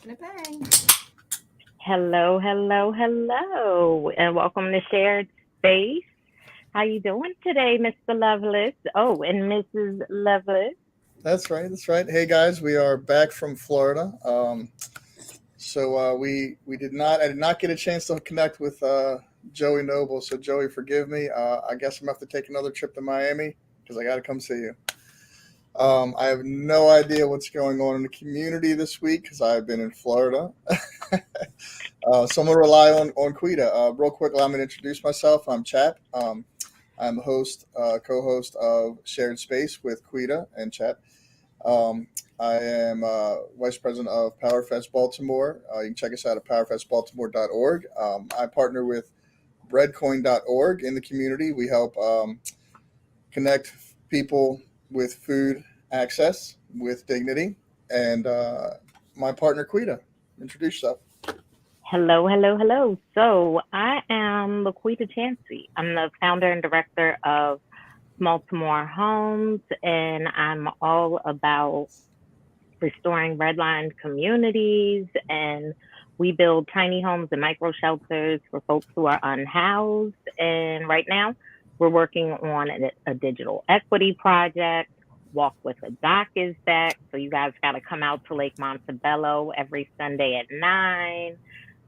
dropping a bang. Hello, hello, hello, and welcome to Shared Space. How you doing today, Mr. Lovelace? Oh, and Mrs. Lovelace. That's right. That's right. Hey guys, we are back from Florida. We did not. I did not get a chance to connect with Joey Noble. So Joey, forgive me. I guess I'm gonna have to take another trip to Miami because I got to come see you. I have no idea what's going on in the community this week because I've been in Florida. So I'm gonna rely on Quida. Real quick, allow me to introduce myself. I'm Chap. I'm host, co-host of Shared Space with Quida and Chap. Um, I am Vice President of PowerFest Baltimore. You can check us out at powerfestbaltimore.org. I partner with breadcoin.org in the community. We help connect people with food access with dignity. And my partner, Quita. Introduce yourself. Hello, hello, hello. So I am Laquita Chansey. I'm the founder and director of Baltimore Homes, and I'm all about restoring redlined communities. And we build tiny homes and micro shelters for folks who are unhoused. And right now, we're working on a digital equity project. Walk with a Doc is back. So you guys got to come out to Lake Montebello every Sunday at 9.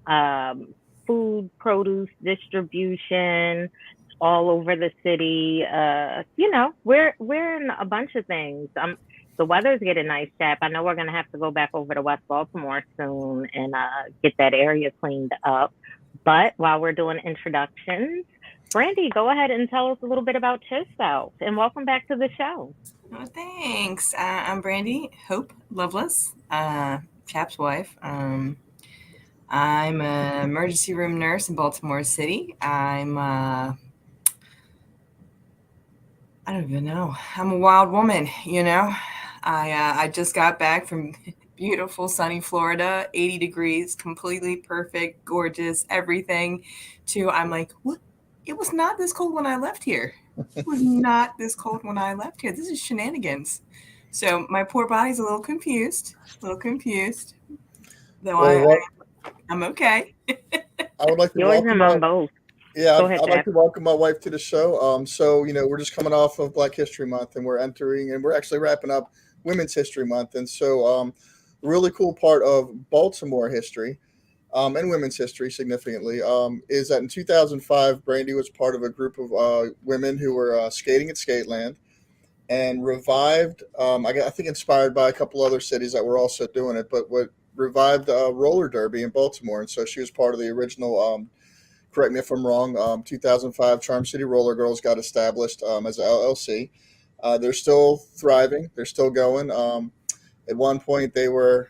Um, Food, produce distribution all over the city. We're in a bunch of things. The weather's getting nice, Chap. I know we're gonna have to go back over to West Baltimore soon and get that area cleaned up. But while we're doing introductions, Brandy, go ahead and tell us a little bit about yourself and welcome back to the show. Oh, thanks. I'm Brandy Hope Loveless, Chap's wife. I'm an emergency room nurse in Baltimore City. I don't even know. I'm a wild woman, you know. I just got back from beautiful sunny Florida, 80 degrees, completely perfect, gorgeous, everything. To I'm like, what? It was not this cold when I left here. It was not this cold when I left here. This is shenanigans. So my poor body's a little confused, a little confused. Though Well, what I'm okay. I would like to Yours welcome and my on both. Yeah, Go I'd, ahead, I'd like Chap. to welcome my wife to the show. We're just coming off of Black History Month, and we're actually wrapping up Women's History Month, and really cool part of Baltimore history, and women's history significantly, is that in 2005, Brandy was part of a group of women who were skating at Skateland and revived. I think inspired by a couple other cities that were also doing it, but what revived roller derby in Baltimore, and so she was part of the original. Correct me if I'm wrong. 2005 Charm City Roller Girls got established as an LLC. They're still thriving. They're still going. At one point, they were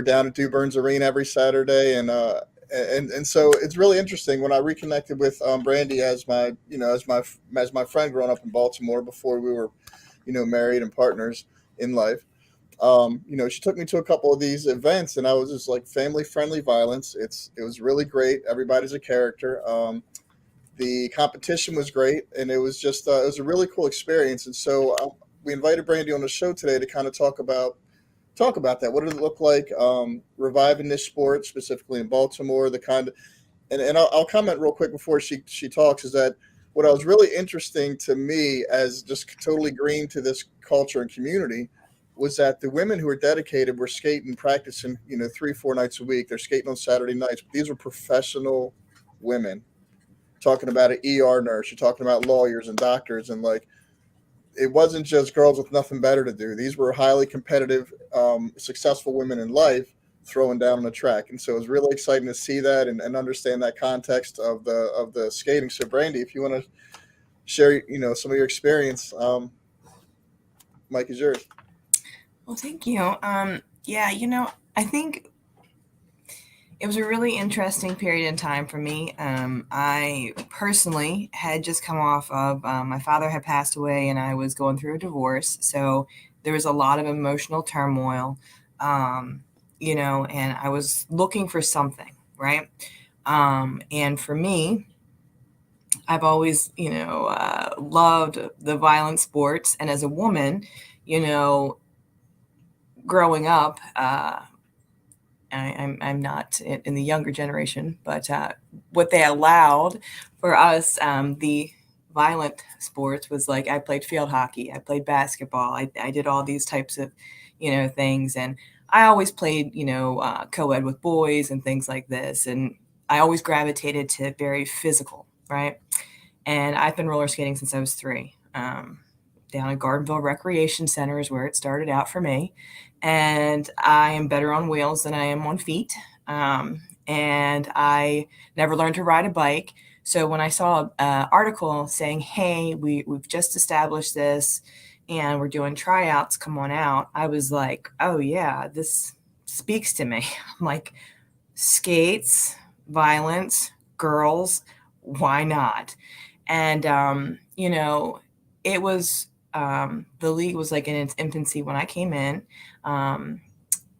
down at Duburn's Arena every Saturday, and so it's really interesting when I reconnected with Brandy as my friend growing up in Baltimore before we were married and partners in life. She took me to a couple of these events, and I was just like family friendly violence. It was really great. Everybody's a character. The competition was great, and it was a really cool experience. And so we invited Brandy on the show today to kind of talk about that. What did it look like reviving this sport specifically in Baltimore? The kind of and I'll comment real quick before she talks is that what I was really interesting to me as just totally green to this culture and community was that the women who were dedicated were skating, practicing, 3, 4 nights a week. They're skating on Saturday nights. But these were professional women. Talking about an ER nurse, you're talking about lawyers and doctors, and like it wasn't just girls with nothing better to do. These were highly competitive, successful women in life throwing down on the track, and so it was really exciting to see that and understand that context of the skating. So, Brandy, if you want to share, some of your experience, Mike is yours. Well, thank you. Yeah, I think it was a really interesting period in time for me. I personally had just come off of my father had passed away, and I was going through a divorce. So there was a lot of emotional turmoil, and I was looking for something, right? And for me, I've always, loved the violent sports. And as a woman, you know, growing up, I'm not in the younger generation, but what they allowed for us, the violent sports was like I played field hockey, I played basketball, I did all these types of, things, and I always played, co-ed with boys and things like this, and I always gravitated to very physical, right? And I've been roller skating since I was 3. Down at Gardenville Recreation Center is where it started out for me. And I am better on wheels than I am on feet. And I never learned to ride a bike. So when I saw an article saying, hey, we've just established this and we're doing tryouts, come on out, I was like, oh, yeah, this speaks to me. I'm like, skates, violence, girls, why not? And, it was, the league was like in its infancy when I came in. Um,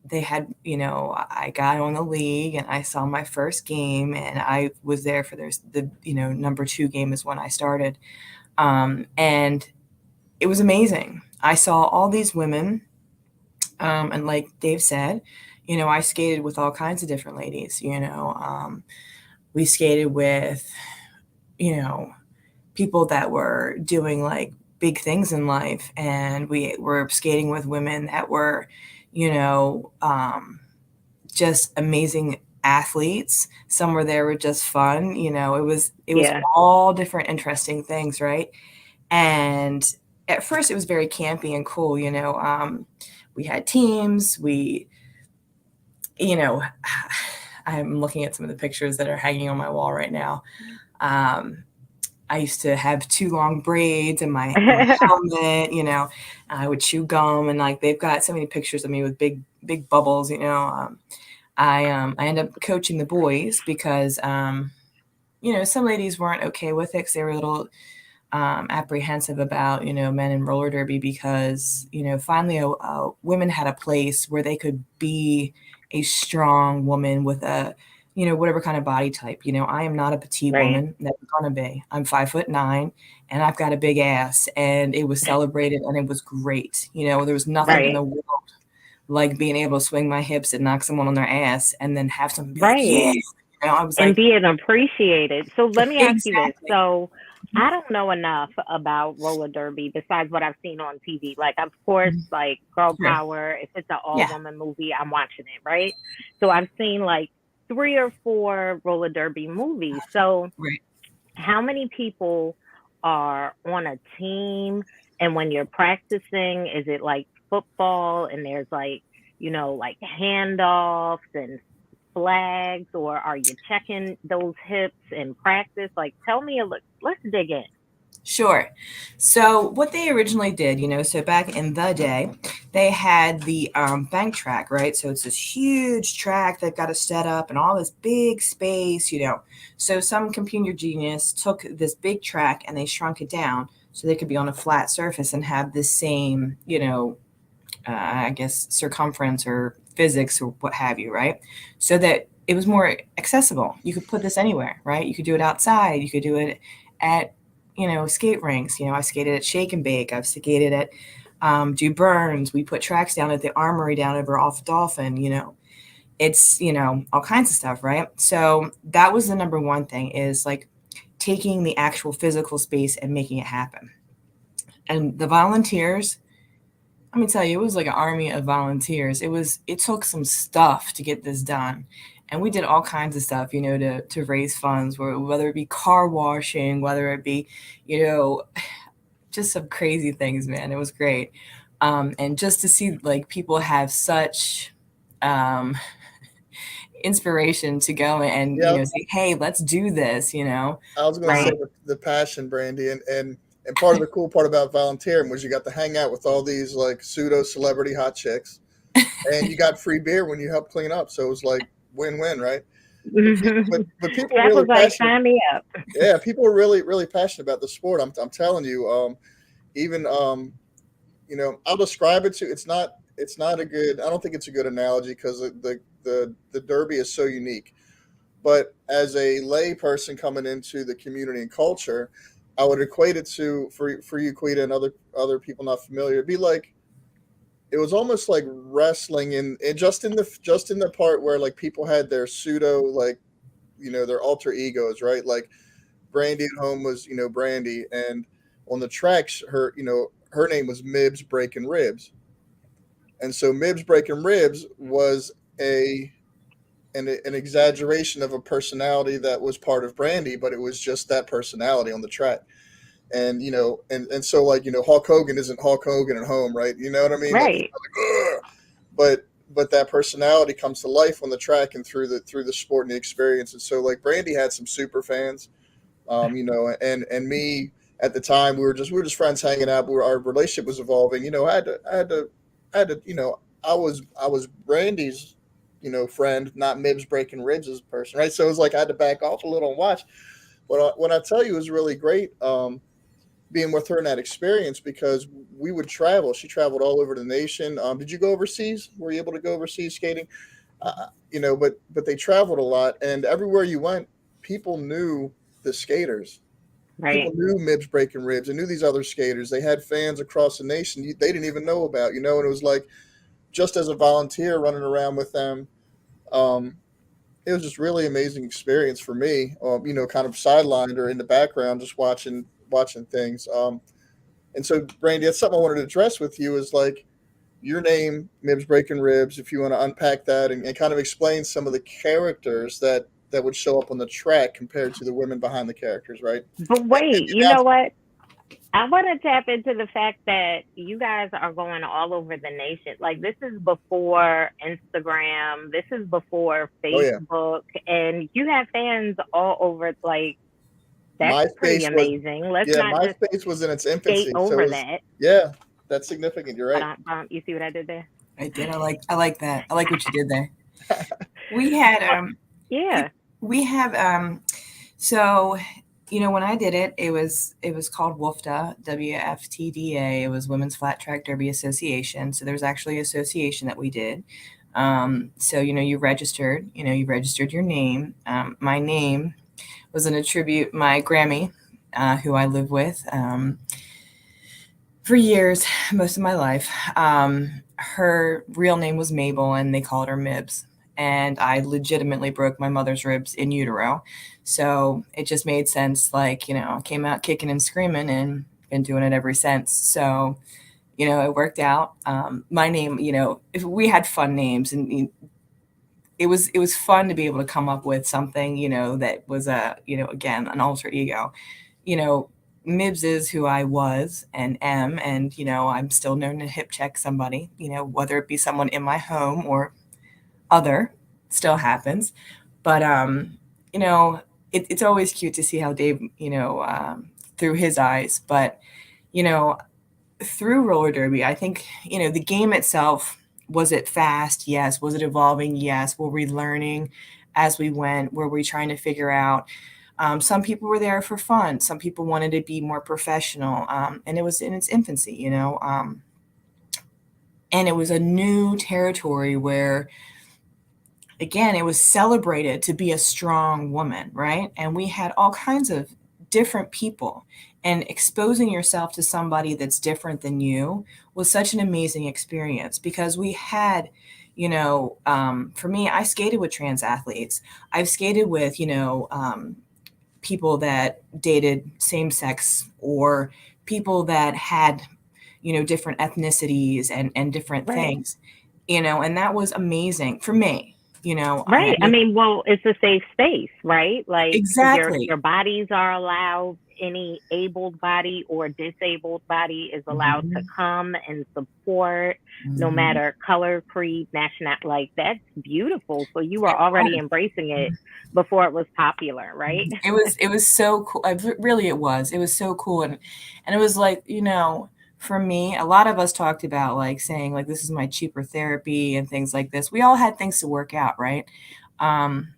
they had, I got on the league and I saw my first game and I was there for the number 2 game is when I started. And it was amazing. I saw all these women. And like Dave said, I skated with all kinds of different ladies, we skated with, you know, people that were doing like big things in life, and we were skating with women that were, you know, just amazing athletes. Some were there were just fun, it was Yeah. all different interesting things, right? And at first it was very campy and cool, we had teams, you know, I'm looking at some of the pictures that are hanging on my wall right now. Um, I used to have 2 long braids and my helmet, I would chew gum, and like they've got so many pictures of me with big bubbles, I ended up coaching the boys because some ladies weren't okay with it because they were a little apprehensive about men in roller derby because finally women had a place where they could be a strong woman with a whatever kind of body type. I am not a petite Right. woman, never gonna be. I'm 5'9" and I've got a big ass, and it was celebrated and it was great. There was nothing in Right. the world like being able to swing my hips and knock someone on their ass and then have someone be like, Right. yeah. I was And like, being appreciated. So let me ask you this. exactly. So I don't know enough about roller derby besides what I've seen on TV. Like, of course, Mhm. like girl Sure. power. If it's an all Yeah. woman movie, I'm watching it, right? So I've seen like 3 or 4 roller derby movies. So Right. how many people are on a team? And when you're practicing, is it like football and there's like, like handoffs and flags, or are you checking those hips in practice? Like, tell me a little, let's dig in. Sure. So what they originally did, so back in the day, they had the bank track, right? So it's this huge track they've got to set up and all this big space. So some computer genius took this big track and they shrunk it down so they could be on a flat surface and have the same, I guess, circumference or physics or what have you, right? So that it was more accessible. You could put this anywhere, right? You could do it outside. You could do it at, skate rinks. I skated at Shake and Bake. I've skated at Do Burns. We put tracks down at the Armory down over off Dolphin. It's, all kinds of stuff, right? So that was the number one thing is like taking the actual physical space and making it happen. And the volunteers, let me tell you, it was like an army of volunteers. It took some stuff to get this done. And we did all kinds of stuff, to raise funds, whether it be car washing, whether it be, you know, just some crazy things, man. It was great. And just to see like people have such um, inspiration to go and, Yeah, say, hey, let's do this, I was going to say Right. the passion, Brandy, and part of the cool part about volunteering was you got to hang out with all these like pseudo celebrity hot chicks, and you got free beer when you helped clean up. So it was like win-win, right? But people are Jack really was like, passionate. sign me up. Yeah, people are really passionate about the sport. I'm telling you. Even I'll describe it to. It's not a good. I don't think it's a good analogy because the derby is so unique. But as a lay person coming into the community and culture, I would equate it to for you, Quita, and other people not familiar. it was almost like wrestling, and just in the part where like people had their pseudo, like, their alter egos, right? Like Brandy at home was, Brandy, and on the tracks, her name was Mibs Breaking Ribs, and so Mibs Breaking Ribs was a an exaggeration of a personality that was part of Brandy, but it was just that personality on the track. And and so, like, Hulk Hogan isn't Hulk Hogan at home, right? You know what I mean? Like, he's Right. not like, ugh, but that personality comes to life on the track and through the sport and the experience. And so, like, Brandy had some super fans, and me at the time, we were just friends hanging out. Our relationship was evolving. I had to, I was Brandy's, friend, not Mibs Breaking Ribs' person, right? So it was like I had to back off a little and watch. But when I tell you, it was really great. Being with her in that experience, because we would travel. She traveled all over the nation. Did you go overseas? Were you able to go overseas skating? But they traveled a lot, and everywhere you went, people knew the skaters. People Right. knew Mibs Breaking Ribs and knew these other skaters. They had fans across the nation they didn't even know about, and it was like, just as a volunteer running around with them, um, it was just really amazing experience for me. Kind of sidelined or in the background, just watching things. And so, Brandy, that's something I wanted to address with you, is like your name, Mibs Breaking Ribs. If you want to unpack that, and kind of explain some of the characters that would show up on the track compared to the women behind the characters, right? But And wait, the you know announcement. what? I want to tap into the fact that you guys are going all over the nation. Like, this is before Instagram, this is before Oh yeah, Facebook, and you have fans all over. Like, that's pretty MySpace was amazing. Let's yeah, not just MySpace was in its skate infancy, so over it was, that. yeah, that's significant. You're right. You see what I did there? I did. I like that. I like what you did there. We had Well, yeah. we have so when I did it, it was called WFTA, WFTDA. It was Women's Flat Track Derby Association. So there's actually an association that we did. So you registered your name. My name was an attribute my Grammy, who I live with for years, most of my life. Her real name was Mabel, and they called her Mibs. And I legitimately broke my mother's ribs in utero. So it just made sense. Like, I came out kicking and screaming and been doing it ever since. So, it worked out. My name, if we had fun names, and it was fun to be able to come up with something, that was again, an alter ego. You know, Mibs is who I was and am, and I'm still known to hip check somebody, whether it be someone in my home or other, still happens. But it's always cute to see how Dave, through his eyes. But you know, through roller derby, I think the game itself, was it fast? Yes. Was it evolving? Yes. Were we learning as we went? Were we trying to figure out? Some people were there for fun. Some people wanted to be more professional, and it was in its infancy, and it was a new territory where, again, it was celebrated to be a strong woman, right? And we had all kinds of different people. And exposing yourself to somebody that's different than you was such an amazing experience, because we had, for me, I skated with trans athletes. I've skated with, people that dated same sex, or people that had, different ethnicities and different Right. things, and that was amazing for me. I Right. had I no. mean, well, it's a safe space, right? Like, your Exactly. bodies are allowed. Any abled body or disabled body is allowed to Mhm, come and support, no mhm. matter color, creed, nationality. Like, that's beautiful. So you were It already was. embracing it before it was popular, right? It was so cool. Really, it was. It was so cool, and it was like, for me, a lot of us talked about, like, saying, like, this is my cheaper therapy and things like this. We all had things to work out, right? Um,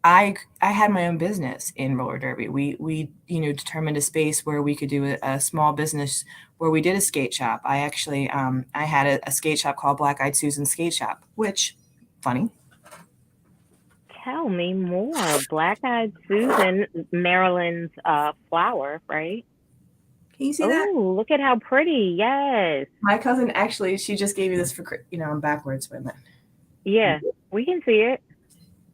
I had my own business in roller derby. We determined a space where we could do a small business, where we did a skate shop. I actually I had a skate shop called Black-Eyed Susan Skate Shop, which, funny. Tell me more. Black Eyed Susan, Marilyn's flower, right? Can you see that? Oh, look at how pretty. Yes. My cousin actually, she just gave me this for, I'm backwards women. Yeah, we can see it.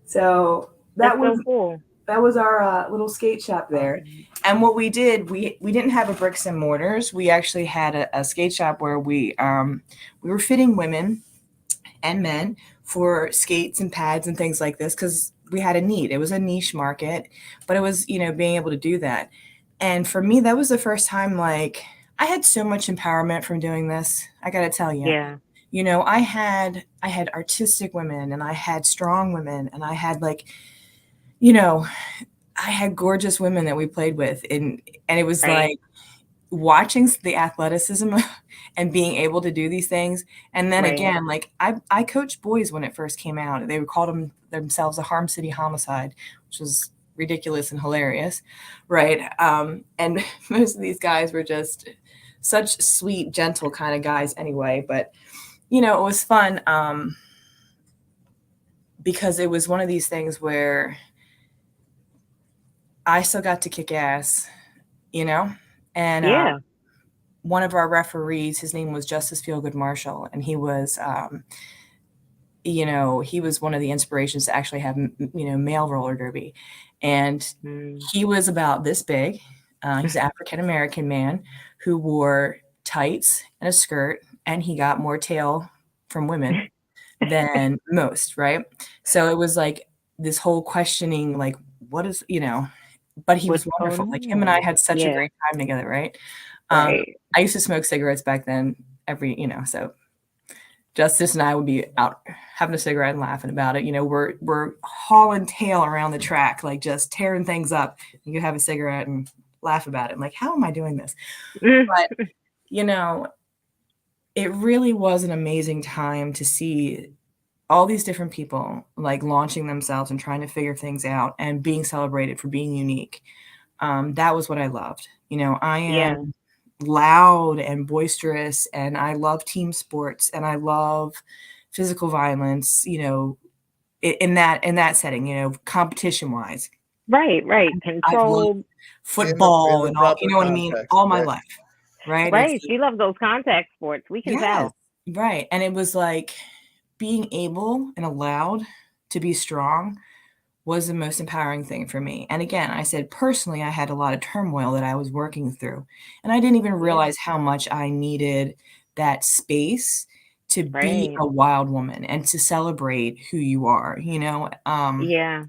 So That's that was so cool. our little skate shop there. And what we did, we didn't have a bricks and mortars. We actually had a skate shop where we were fitting women and men for skates and pads and things like this because we had a need. It was a niche market, but it was, being able to do that. And for me, that was the first time like I had so much empowerment from doing this. I got to tell you. Yeah. I had artistic women and I had strong women and I had like, you know, I had gorgeous women that we played with and it was Right. like watching the athleticism and being able to do these things. And then Right. again, like I coached boys when it first came out. They would call themselves a Harm City Homicide, which was ridiculous and hilarious, right? And most of these guys were just such sweet, gentle kind of guys anyway. But it was fun because it was one of these things where I still got to kick ass, you know, and Yeah. one of our referees, his name was Justice Feelgood Marshall, and he was one of the inspirations to actually have, male roller derby. And Mm. he was about this big. He's an African American man who wore tights and a skirt, and he got more tail from women than most, right? So it was like this whole questioning, like, what is, but he was What's wonderful. going Like him and I on? had such a Yeah. great time together, right? Um, Right. I used to smoke cigarettes back then so Justice and I would be out having a cigarette and laughing about it. We're hauling tail around the track, like just tearing things up. You could have a cigarette and laugh about it. I'm like, how am I doing this? Mm. But, you know, it really was an amazing time to see all these different people like launching themselves and trying to figure things out and being celebrated for being unique. That was what I loved. I Yeah. am loud and boisterous and I love team sports and I love physical violence, in that setting, competition wise. Right. Right. I've loved Controlled. In football the and all, proper what I mean, context. all my Yeah. life, right? It's Right. She loves those contact sports. We can yes, tell. right. And it was like being able and allowed to be strong was the most empowering thing for me. And again, I said personally, I had a lot of turmoil that I was working through. And I didn't even Yeah. realize how much I needed that space to be Right. a wild woman and to celebrate who you are, Yeah.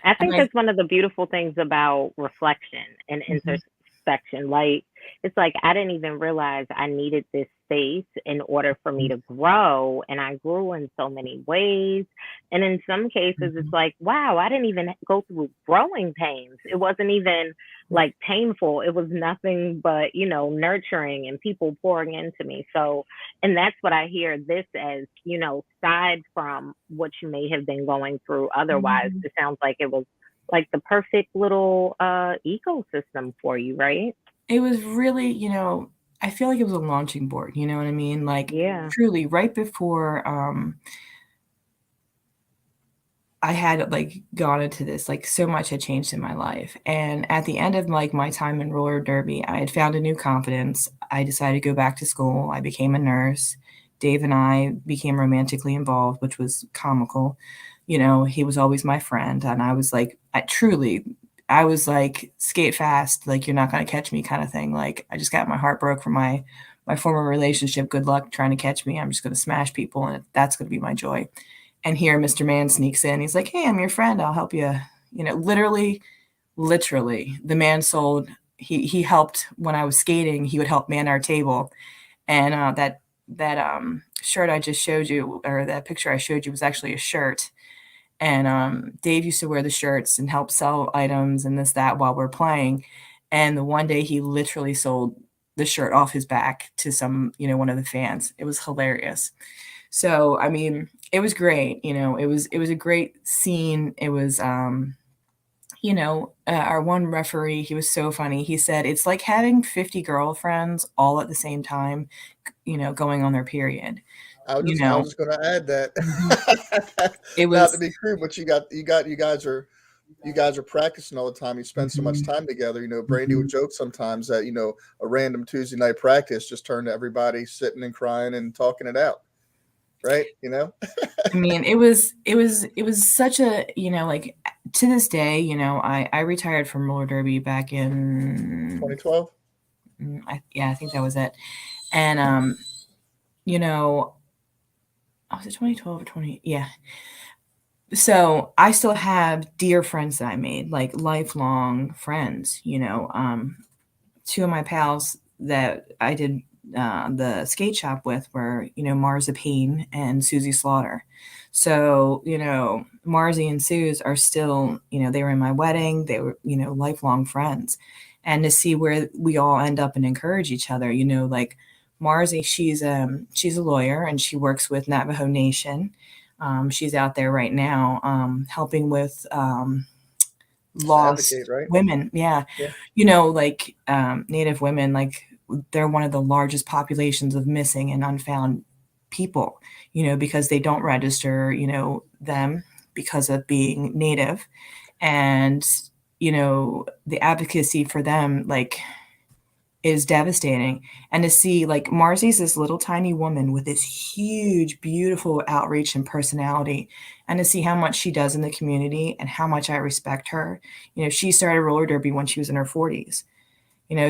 I and think I that's one of the beautiful things about reflection and mhm, introspection. Like, it's like I didn't even realize I needed this space in order for me mhm, to grow. And I grew in so many ways. And in some cases, it's mhm. like, wow, I didn't even go through growing pains. It wasn't even like painful. It was nothing but, nurturing and people pouring into me. So, and that's what I hear this as, aside from what you may have been going through otherwise. Mhm. It sounds like it was like the perfect little ecosystem for you, right? It was really, I feel like it was a launching board, you know what I mean? Like Yeah. truly right before I had like gone into this, like so much had changed in my life. And at the end of like my time in roller derby, I had found a new confidence. I decided to go back to school. I became a nurse. Dave and I became romantically involved, which was comical. He was always my friend. And I was like, I was like, skate fast, like you're not gonna catch me kind of thing. Like I just got my heart broke from my former relationship. Good luck trying to catch me. I'm just gonna smash people and that's gonna be my joy. And here Mr. Man sneaks in. He's like, "Hey, I'm your friend. I'll help you." Literally, the man sold. He helped when I was skating. He would help man our table, and that shirt I just showed you, or that picture I showed you, was actually a shirt. And Dave used to wear the shirts and help sell items and this that while we're playing. And the one day he literally sold the shirt off his back to some one of the fans. It was hilarious. So, I mean, it was great, it was a great scene. It was, our one referee, he was so funny. He said, "It's like having 50 girlfriends all at the same time, going on their period." I was just going to add Mhm. that. It Not to was be crude, but you guys are you guys are practicing all the time. You spend so much Mhm. time together. Brandy would Mhm. joke sometimes that a random Tuesday night practice just turned to everybody sitting and crying and talking it out, right? I mean, it was such a, like, to this day, I retired from roller derby back in, 2012. yeah, I think that was it. And you know, was it 2012 or 20? Yeah. So I still have dear friends that I made, like lifelong friends. Two of my pals that I did the skate shop with were, Marzipane and Susie Slaughter. So, Marzi and Suze are still, they were in my wedding. They were, lifelong friends. And to see where we all end up and encourage each other, like Marzi, she's a lawyer and she works with Navajo Nation. She's out there right now helping with Just lost advocate, right? women. Yeah, Yeah. like Native women, like they're one of the largest populations of missing and unfound people, because they don't register, them because of being Native. And, the advocacy for them, like, is devastating. And to see, like, Marcy's this little tiny woman with this huge, beautiful outreach and personality, and to see how much she does in the community and how much I respect her. She started roller derby when she was in her 40s,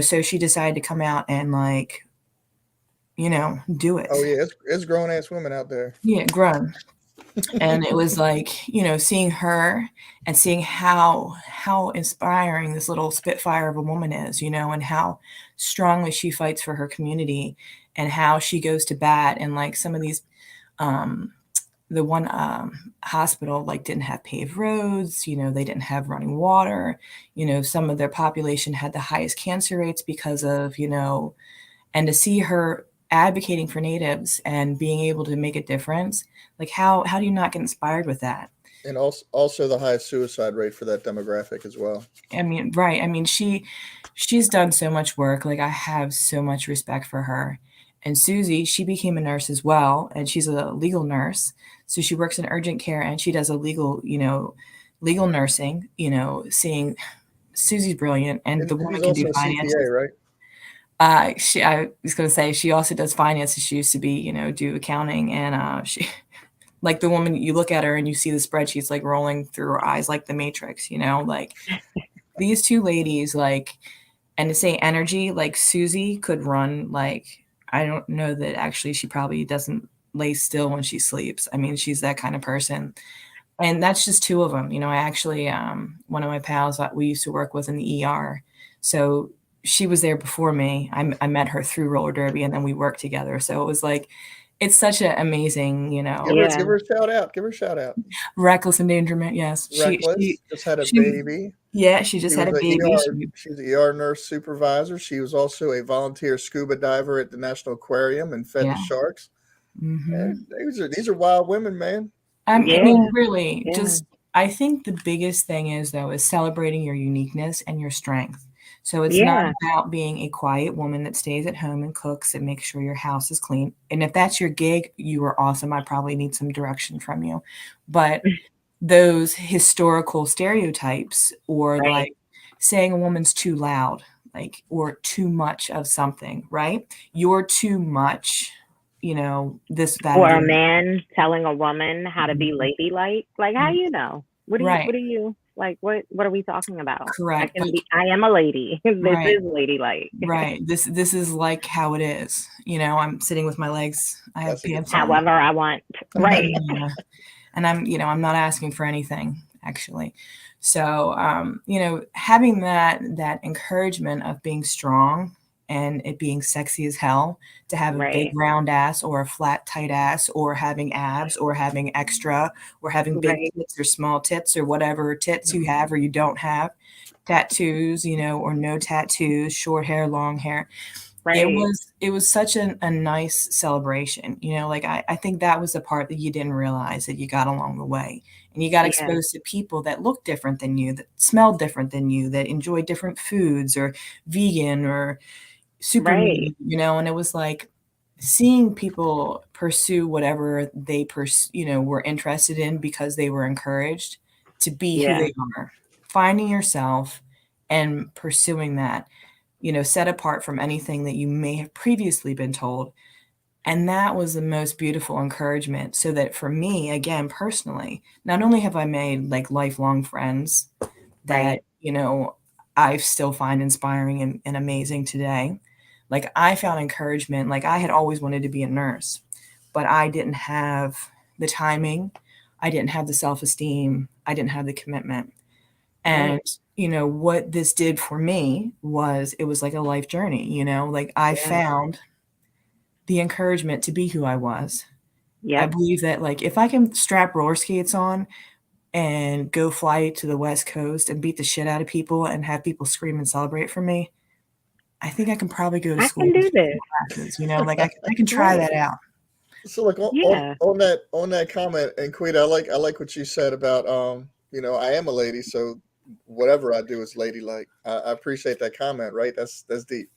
so she decided to come out and, like, do it. Oh yeah, it's grown ass women out there. Yeah, grown. And it was like, seeing her and seeing how inspiring this little spitfire of a woman is, and how strongly she fights for her community, and how she goes to bat. And like some of these, um the one hospital, like, didn't have paved roads, they didn't have running water, some of their population had the highest cancer rates because of, and to see her advocating for natives and being able to make a difference, like, how do you not get inspired with that? And also the highest suicide rate for that demographic as well. I mean, right. I mean, she's done so much work. Like, I have so much respect for her. And Susie, she became a nurse as well, and she's a legal nurse. So she works in urgent care and she does a legal nursing, seeing Susie's brilliant, and the And woman she's can do also a CPA, finances. right? I was going to say she also does finances. She used to be, do accounting, and she, like, the woman, you look at her and you see the spreadsheets like rolling through her eyes like the Matrix, like these two ladies, like, and to say energy, like Susie could run, like, I don't know that actually she probably doesn't lay still when she sleeps. I mean, she's that kind of person. And that's just two of them. I actually, one of my pals that we used to work with in the ER. So she was there before me. I met her through roller derby, and then we worked together. So it was like, it's such an amazing, Give Yeah. her a shout out. Give her a shout out. reckless endangerment. Yes, Reckless just had a she, baby. yeah, she just She had was a a baby. ER. She was an ER nurse supervisor. She was also a volunteer scuba diver at the National Aquarium and fed the Yeah. sharks. Hmm. And these are wild women, man. I Yeah. mean, really, Yeah. just, I think the biggest thing is, though, is celebrating your uniqueness and your strength. So it's not Yeah. about being a quiet woman that stays at home and cooks and makes sure your house is clean. And if that's your gig, you are awesome. I probably need some direction from you. But those historical stereotypes, or Right. like saying a woman's too loud, like, or too much of something, right? You're too much, this, that, or Or the a other. man telling a woman how to be Mhm. ladylike. Like, how Mhm. you know? What do you? Right. What are you like? What are we talking about? I Correct. can But be. I am a lady. This right. is ladylike. Right. This is like how it is. I'm sitting with my legs. I have That's a good pants on. point. However, I want. Right. Yeah. And I'm not asking for anything, actually. So, having that encouragement of being strong and it being sexy as hell, to have a big Right. round ass or a flat tight ass, or having abs, or having extra, or having big Right. tits or small tits, or whatever tits you have or you don't have, tattoos, or no tattoos, short hair, long hair. It Right. was it was such a nice celebration, like, I think that was the part that you didn't realize that you got along the way, and you got Yeah. exposed to people that looked different than you, that smelled different than you, that enjoyed different foods, or vegan, or super Right. meat, and it was like seeing people pursue whatever they were interested in because they were encouraged to be who Yeah. they are. finding yourself and pursuing that, set apart from anything that you may have previously been told. And that was the most beautiful encouragement. So that for me, again, personally, not only have I made like lifelong friends that, Right. I still find inspiring and amazing today. Like I found encouragement, like I had always wanted to be a nurse, but I didn't have the timing, I didn't have the self-esteem, I didn't have the commitment. And, Right. what this did for me was it was like a life journey, like I Yeah. found the encouragement to be who I was. I Yep. believe that like if I can strap roller skates on and go fly to the West Coast and beat the shit out of people and have people scream and celebrate for me, I think I can probably go to I school can and do teach this. classes, like I can try Right. that out. So like Yeah. on that comment, and Quita, I like what you said about I am a lady, so whatever I do is ladylike. I appreciate that comment, right? That's deep.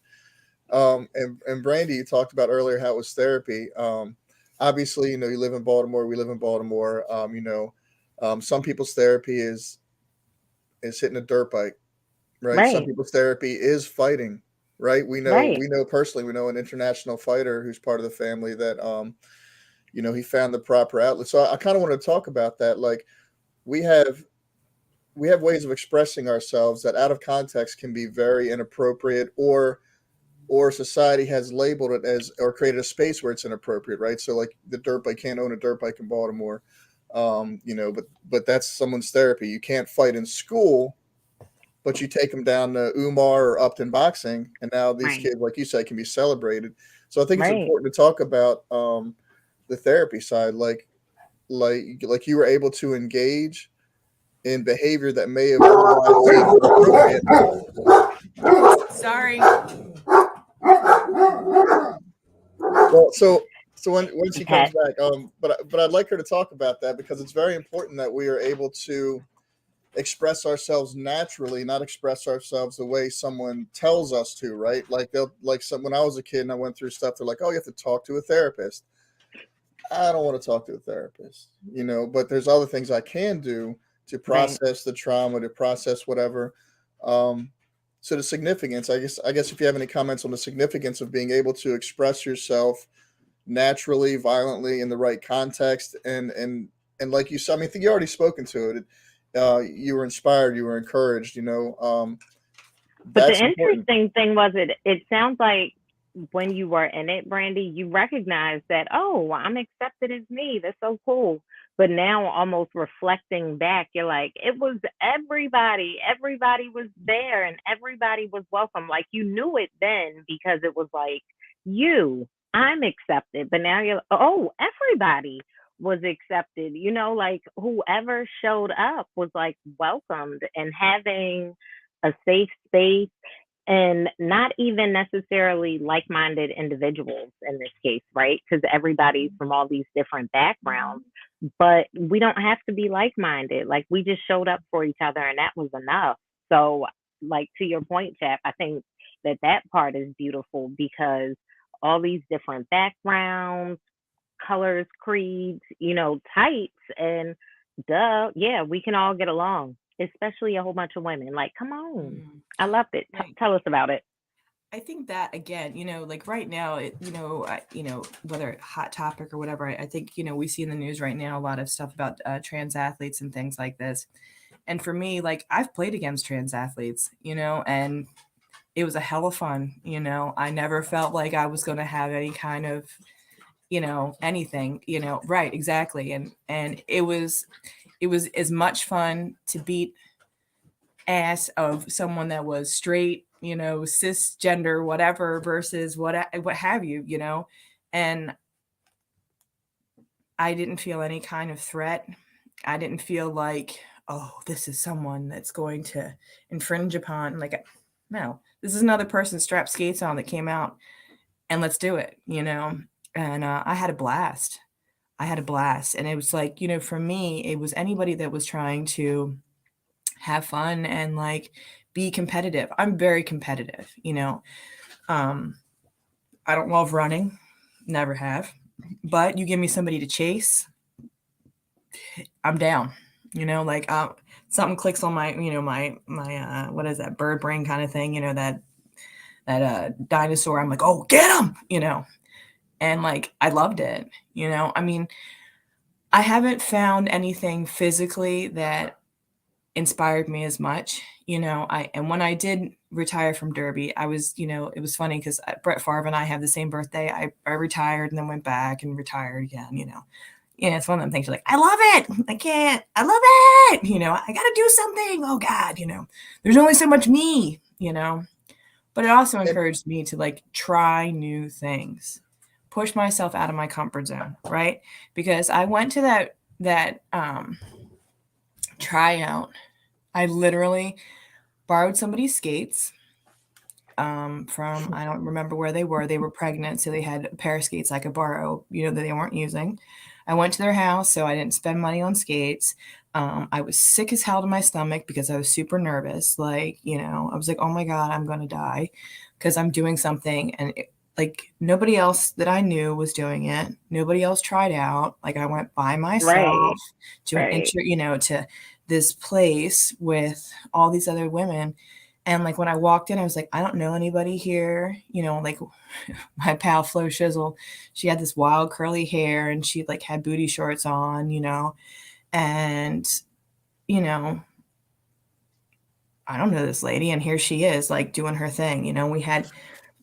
And Brandy, you talked about earlier how it was therapy. Obviously, you live in Baltimore, we live in Baltimore. Some people's therapy is hitting a dirt bike, right? Some Right. people's therapy is fighting, right? Right. We know personally, we know an international fighter who's part of the family that he found the proper outlet. So I kind of want to talk about that. Like we have we have ways of expressing ourselves that out of context can be very inappropriate, or society has labeled it as or created a space where it's inappropriate, right? So like the dirt bike, can't own a dirt bike in Baltimore. But that's someone's therapy. You can't fight in school, but you take them down to Umar or Upton boxing, and now these Right. kids, like you said, can be celebrated. So I think it's Right. important to talk about the therapy side, like you were able to engage in behavior that may have otherwise seemed inappropriate. Sorry. Well, so when she comes Pet. back, but I'd like her to talk about that because it's very important that we are able to express ourselves naturally, not express ourselves the way someone tells us to, right? Like they'll like some when I was a kid and I went through stuff, they're like, oh, you have to talk to a therapist. I don't want to talk to a therapist, but there's other things I can do to Right. process the trauma, to process whatever. Um, so the significance, I guess if you have any comments on the significance of being able to express yourself naturally, violently, in the right context, and like you said, I mean, I think you already spoken to it. You were inspired, you were encouraged. But the That's important. interesting thing was it sounds like when you were in it, Brandy, you recognized that, oh, I'm accepted as me. That's so cool. But now almost reflecting back, you're like, it was everybody. Everybody was there and everybody was welcome. Like you knew it then because it was like I'm accepted. But now you're, oh, everybody was accepted. Like whoever showed up was like welcomed and having a safe space, and not even necessarily like-minded individuals in this case, right? Because everybody's from all these different backgrounds, but we don't have to be like-minded. Like we just showed up for each other and that was enough. So like to your point, Chap, I think that part is beautiful because all these different backgrounds, colors, creeds, types, and duh, yeah, we can all get along, especially a whole bunch of women. Like, come on. Mhm. I loved it. Right. Tell us about it. I think that again, like right now, whether hot topic or whatever, I think, we see in the news right now a lot of stuff about trans athletes and things like this. And for me, like I've played against trans athletes, and it was a hell of fun. I never felt like I was going to have any kind of, anything, right. Exactly. And it was as much fun to beat ass of someone that was straight, cisgender, whatever, versus what have you, and I didn't feel any kind of threat. I didn't feel like, oh, this is someone that's going to infringe upon, like, no, this is another person strapped skates on that came out, and let's do it, and I had a blast. I had a blast, and it was like, for me, it was anybody that was trying to have fun and like be competitive. I'm very competitive, Um, I don't love running, never have. But you give me somebody to chase, I'm down. Like something clicks on my, my what is that, bird brain kind of thing, that dinosaur. I'm like, oh, get him. And like I loved it. I mean, I haven't found anything physically that inspired me as much. And when I did retire from Derby, I was, it was funny because Brett Favre and I have the same birthday. I retired and then went back and retired again. Yeah, it's one of them things you're like, I love it. I can't. I love it. I got to do something. Oh God, there's only so much me. But it also And encouraged me to like try new things, push myself out of my comfort zone, right? Because I went to that tryout. I literally borrowed somebody's skates from, I don't remember where they were. They were pregnant, so they had a pair of skates I could borrow, that they weren't using. I went to their house, so I didn't spend money on skates. I was sick as hell to my stomach because I was super nervous. Like, I was like, oh my God, I'm going to die because I'm doing something. And like nobody else that I knew was doing it. Nobody else tried out. Like I went by myself Right. to an Right. to this place with all these other women. And like when I walked in, I was like, I don't know anybody here. Like my pal Flo Shizzle, she had this wild curly hair and she like had booty shorts on. And, you know, I don't know this lady. And here she is like doing her thing. We had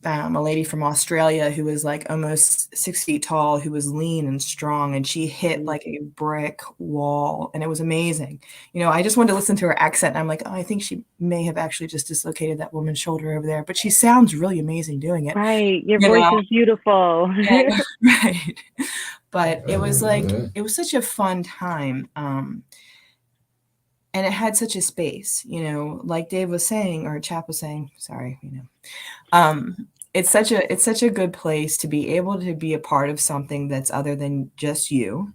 a lady from Australia who was like almost 6 feet tall, who was lean and strong, and she hit like a brick wall, and it was amazing. I just wanted to listen to her accent, and I'm like, oh, I think she may have actually just dislocated that woman's shoulder over there, but she sounds really amazing doing it. Right. Your You voice know, is beautiful. and, right? But it was like it was such a fun time. And it had such a space, like Dave was saying, or Chap was saying, sorry, it's such a good place to be able to be a part of something that's other than just you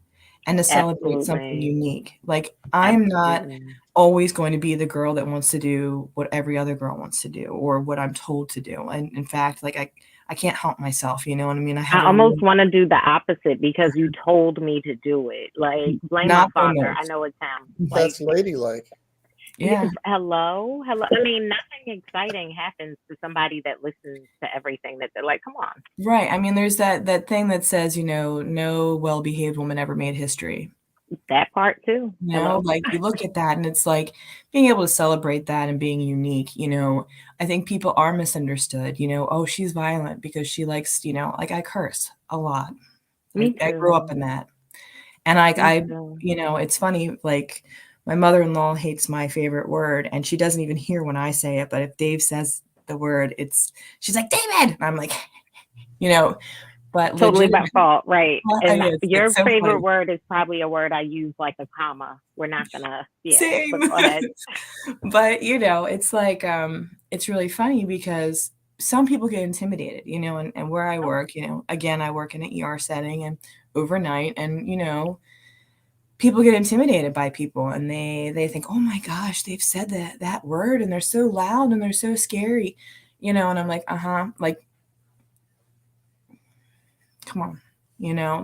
and to celebrate something Absolutely. unique. Like I'm not Absolutely. always going to be the girl that wants to do what every other girl wants to do or what I'm told to do. And in fact, like I can't help myself, you know what I mean? I I have a almost really want to do the opposite because you told me to do it. Like, blame my not father. I almost. know it's him. Like, that's ladylike. yeah, Yeah. hello, hello. I mean, nothing exciting happens to somebody that listens to everything that they're like, come on. Right. I mean, there's that thing that says, no well-behaved woman ever made history. That part too. Hello. Like you look at that and it's like being able to celebrate that and being unique. I think people are misunderstood. Oh, she's violent because she likes, like I curse a lot. I, Me I grew up too. in that. And I, Me I, too. it's funny, like my mother-in-law hates my favorite word and she doesn't even hear when I say it. But if Dave says the word, she's like, David. And I'm like, you know, but Totally my legitimately, fault, right? And it's your so favorite funny. word is probably a word I use like a comma. We're not gonna, yeah. Same. But go ahead. But it's like it's really funny because some people get intimidated, and where I Oh, work, again, I work in an ER setting and overnight, and people get intimidated by people and they think, oh my gosh, they've said that word and they're so loud and they're so scary, and I'm like, like, come on,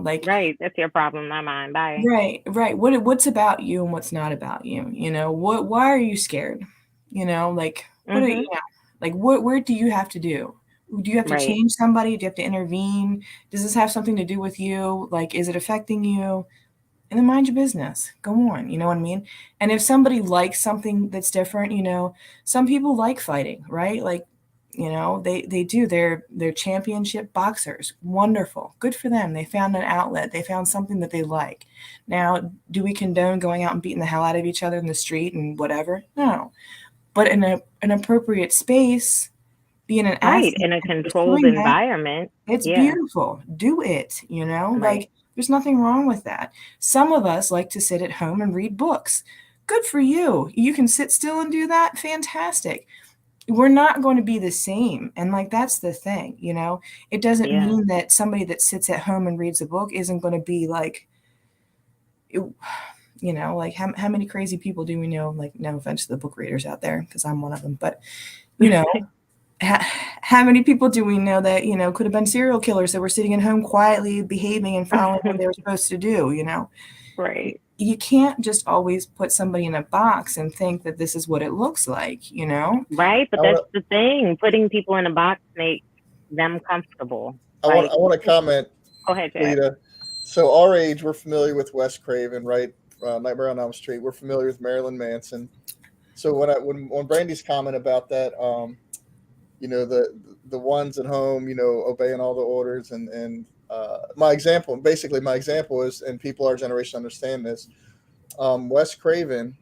like, right. That's your problem, not mine. Bye. right. What's about you and what's not about you? Why are you scared? Like what are Mhm. like where do you have to do? Do you have to Right. change somebody? Do you have to intervene? Does this have something to do with you? Like, is it affecting you? And then mind your business. Go on. You know what I mean? And if somebody likes something that's different, some people like fighting, right? Like, they do. They're championship boxers. Wonderful. Good for them. They found an outlet. They found something that they like. Now, do we condone going out and beating the hell out of each other in the street and whatever? No. But in an appropriate space, being an Right. athlete In a and controlled pursuing that, environment. it's Yeah. beautiful. Do it. Right. Like there's nothing wrong with that. Some of us like to sit at home and read books. Good for you. You can sit still and do that. Fantastic. We're not going to be the same. And like that's the thing. It doesn't Yeah. mean that somebody that sits at home and reads a book isn't going to be like like how many crazy people do we know? Like, no offense to the book readers out there, because I'm one of them, but you know, how many people do we know that could have been serial killers that were sitting at home quietly behaving and following what they were supposed to do? Right. You can't just always put somebody in a box and think that this is what it looks like, you know? Right. But I that's want the thing. Putting people in a box makes them comfortable. I Like, want to comment, go ahead, Chap. Quita. So our age, we're familiar with Wes Craven, right? Nightmare on Elm Street. We're familiar with Marilyn Manson. So when Brandy's comment about that, the ones at home, obeying all the orders, and my example is, and people our generation understand this. Wes Craven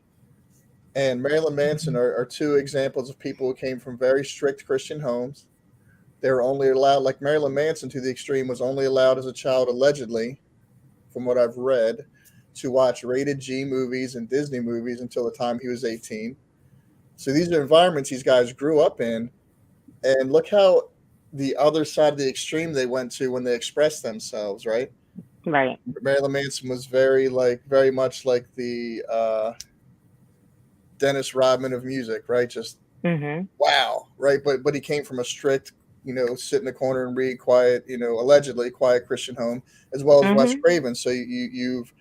and Marilyn Manson are two examples of people who came from very strict Christian homes. They were only allowed, like Marilyn Manson to the extreme, was only allowed as a child, allegedly, from what I've read, to watch rated G movies and Disney movies until the time he was 18. So these are environments these guys grew up in, and look how the other side of the extreme they went to when they expressed themselves, right? Right. Marilyn Manson was very much like the Dennis Rodman of music, right? Just Mhm. wow, right? But he came from a strict, sit in the corner and read, quiet, allegedly quiet Christian home, as well as Wes Mhm. Craven. So you've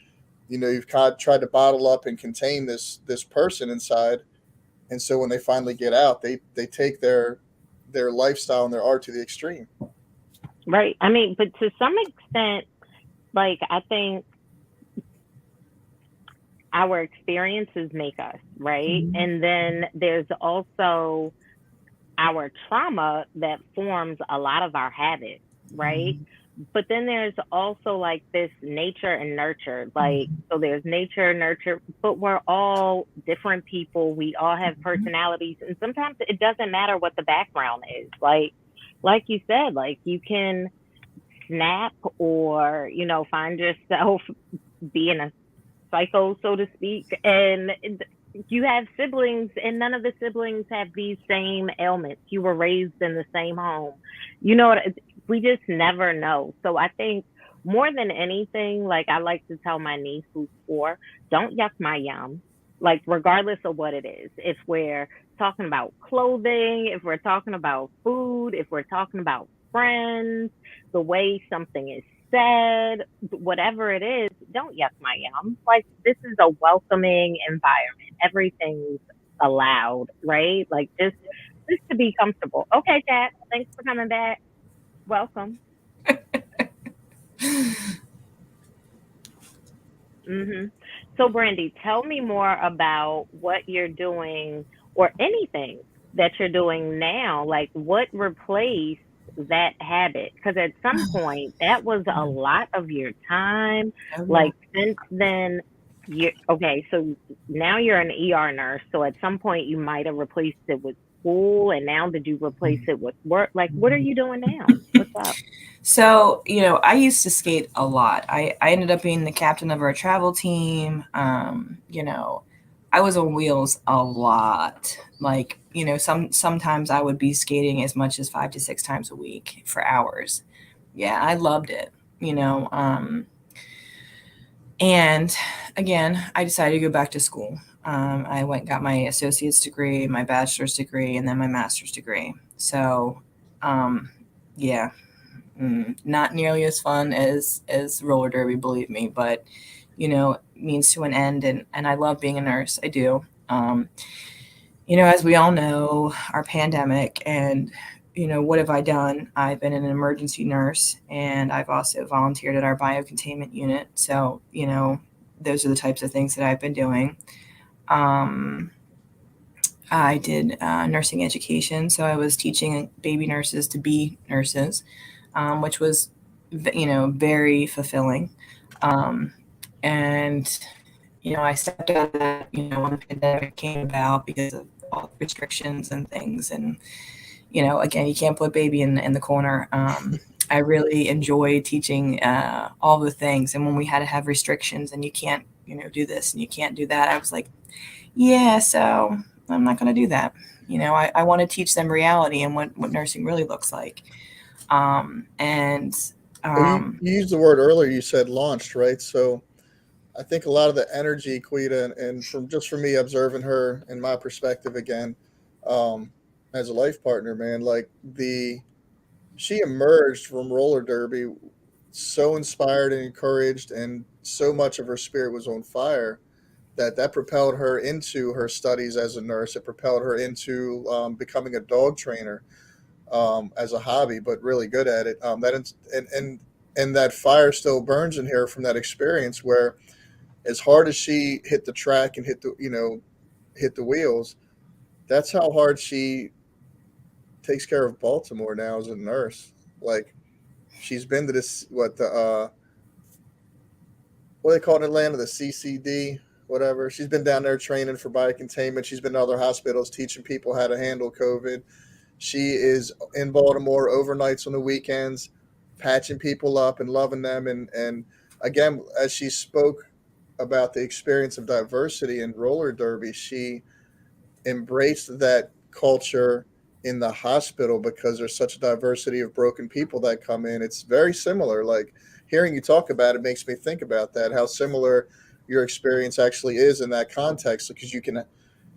kind of tried to bottle up and contain this person inside, and so when they finally get out, they take their lifestyle and their art to the extreme. Right. I mean, but to some extent, like I think our experiences make us, right? Mhm. And then there's also our trauma that forms a lot of our habits, right? Mhm. But then there's also like this nature and nurture. Like, so there's nature, nurture, but we're all different people. We all have Mhm. personalities. And sometimes it doesn't matter what the background is. Like you said, like you can snap or, find yourself being a psycho, so to speak. And you have siblings, and none of the siblings have these same ailments. You were raised in the same home. You know what? We just never know. So I think more than anything, like I like to tell my niece who's 4, don't yuck my yum. Like, regardless of what it is, if we're talking about clothing, if we're talking about food, if we're talking about friends, the way something is said, whatever it is, don't yuck my yum. Like, this is a welcoming environment. Everything's allowed, right? Like, just to be comfortable. Okay, Chap, thanks for coming back. Welcome. hmm So, Brandy, tell me more about what you're doing or anything that you're doing now. Like, what replaced that habit? Because at some point, that was a lot of your time. Oh, yeah. Like, since then, you're okay. So now you're an ER nurse. So at some point, you might have replaced it with school. And now, did you replace it with work? Like, what are you doing now? What's up? So, I used to skate a lot. I ended up being the captain of our travel team. I was on wheels a lot. Like, sometimes I would be skating as much as 5 to 6 times a week for hours. Yeah, I loved it, you know. And again, I decided to go back to school. I went and got my associate's degree, my bachelor's degree, and then my master's degree. So, um, yeah, not nearly as fun as roller derby, believe me, but means to an end, and I love being a nurse. I do. As we all know, our pandemic, and what have I done? I've been an emergency nurse, and I've also volunteered at our biocontainment unit. So those are the types of things that I've been doing. Um, I did nursing education, so I was teaching baby nurses to be nurses, which was, very fulfilling. Um, and I stepped out of that, when the pandemic came about because of all the restrictions and things. And again, you can't put baby in the corner. I really enjoy teaching all the things. And when we had to have restrictions and you can't, do this and you can't do that, I was like, yeah, so I'm not going to do that. I want to teach them reality and what nursing really looks like. And Well, you, um, you used the word earlier. You said launched, right? So I think a lot of the energy, Quita, and from me observing her and my perspective again, um, as a life partner, man, like she emerged from roller derby so inspired and encouraged and so much of her spirit was on fire that propelled her into her studies as a nurse. It propelled her into becoming a dog trainer as a hobby, but really good at it. And that fire still burns in her from that experience. Where as hard as she hit the track and hit the wheels, that's how hard she takes care of Baltimore now as a nurse. Like she's been to this what they call it in Atlanta, the CCD, whatever. She's been down there training for biocontainment. She's been to other hospitals teaching people how to handle COVID. She is in Baltimore overnights on the weekends, patching people up and loving them. And again, as she spoke about the experience of diversity in roller derby, she embraced that culture in the hospital because there's such a diversity of broken people that come in. It's very similar. Like hearing you talk about it makes me think about that, how similar your experience actually is in that context, because you can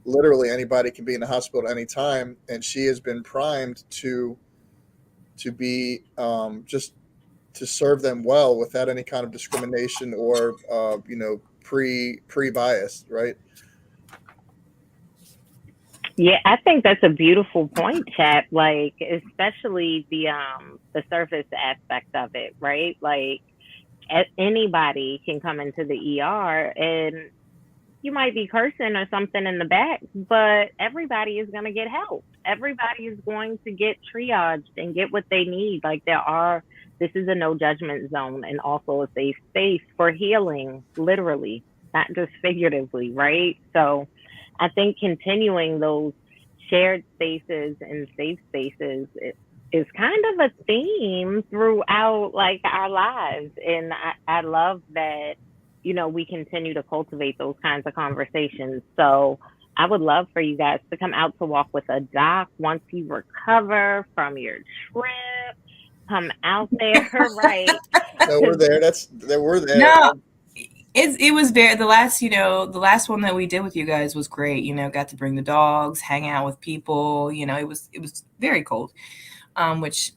literally anybody can be in the hospital at any time, and she has been primed to be just to serve them well without any kind of discrimination or pre bias, right? Yeah, I think that's a beautiful point, Chap. Like, especially the surface aspect of it, right? Like, anybody can come into the ER and you might be cursing or something in the back, but everybody is going to get help. Everybody is going to get triaged and get what they need. Like, this is a no judgment zone and also a safe space for healing, literally, not just figuratively, right? So I think continuing those shared spaces and safe spaces is kind of a theme throughout like our lives. And I love that, we continue to cultivate those kinds of conversations. So I would love for you guys to come out to walk with a doc once you recover from your trip. Come out there, right? No, we're there. We're there. No, it was very the last one that we did with you guys was great. Got to bring the dogs, hang out with people. It was very cold, which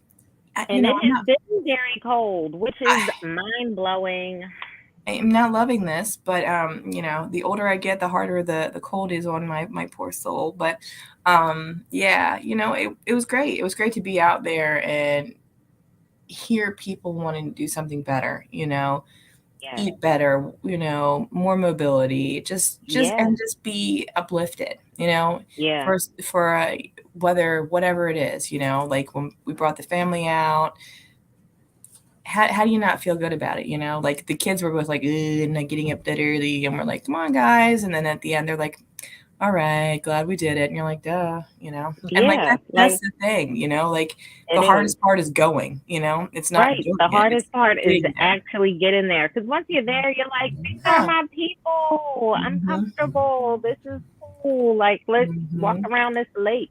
and it has been very cold, which is mind blowing. I'm not loving this, but the older I get, the harder the cold is on my poor soul. But yeah, it was great. It was great to be out there and hear people wanting to do something better. Eat better, more mobility, just and just be uplifted, Yeah. for whatever it is, like when we brought the family out. How do you not feel good about it? Like the kids were both like, and not getting up that early, and we're like, come on, guys. And then at the end, they're like, all right, glad we did it. And you're like, duh, and like that's the thing, like the hardest part is going, it's not right. doing The it, hardest part is there. actually getting there. Because once you're there, you're like, these are my people. I'm comfortable. This is cool. Like, let's walk around this lake.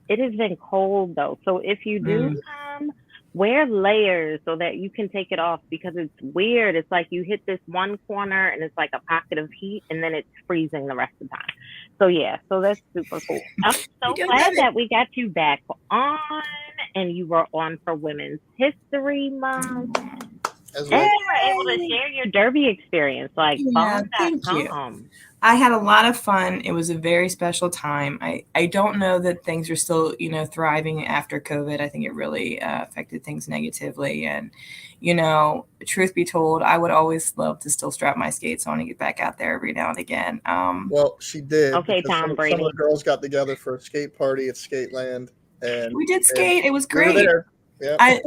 It has been cold though. So if you do come, wear layers so that you can take it off, because it's weird. It's like you hit this one corner and it's like a pocket of heat and then it's freezing the rest of the time. So yeah, so that's super cool. I'm so glad that we got you back on and you were on for Women's History Month. And you were able to share your derby experience, like thank you. I had a lot of fun. It was a very special time. I don't know that things are still, thriving after COVID. I think it really affected things negatively. And, truth be told, I would always love to still strap my skates on and get back out there every now and again. Well, she did. Okay, Tom Brady. Some of the girls got together for a skate party at Skateland. And we did skate. It was great. We were there. Yeah.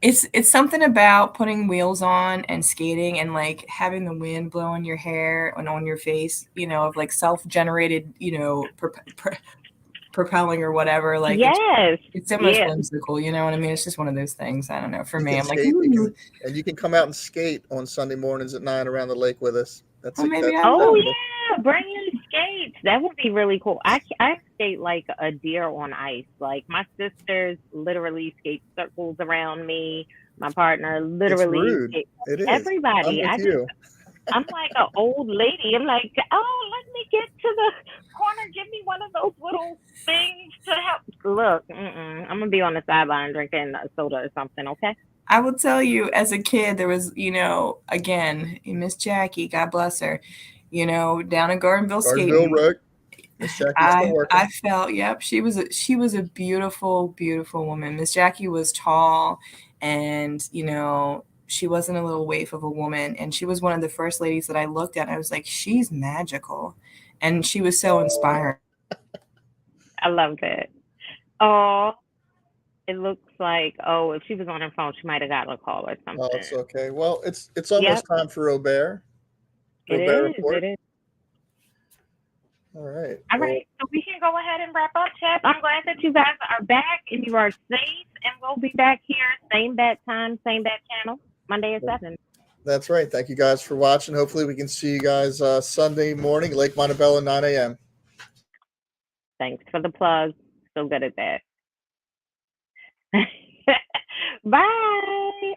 It's something about putting wheels on and skating and like having the wind blow on your hair and on your face, of like self-generated, propelling or whatever. Like it's so much whimsical, you know what I mean? It's just one of those things. I don't know. For me, I'm like, and you can come out and skate on Sunday mornings at 9 around the lake with us. That's bring your skates. That would be really cool. I skate like a deer on ice. Like my sisters literally skate circles around me. My partner literally skates. It is. Everybody. I'm like an old lady. I'm like, oh, let me get to the corner. Give me one of those little things to help. Look, I'm gonna be on the sideline drinking a soda or something. Okay. I will tell you, as a kid, there was, again, Miss Jackie, God bless her, down in Gardenville Gardenville, skating. right? Miss Jackie's still I working. felt, yep, she was a beautiful, beautiful woman. Miss Jackie was tall, and she wasn't a little waif of a woman, and she was one of the first ladies that I looked at. I was like, she's magical, and she was so inspiring. I love that. Oh, it looks like, if she was on her phone, she might have gotten a call or Oh, it's something. okay. Well, it's Yep, almost time for Robert. it Robert is. It report. is. All right. All Well, right, so we can go ahead and wrap up, Chap. I'm glad that you guys are back and you are safe, and we'll be back here, same bat time, same bat channel, Monday at 7. that's right. Thank you guys for watching. Hopefully, we can see you guys Sunday morning, Lake Montebello, 9 a.m. Thanks for the plug. So good at that. Bye.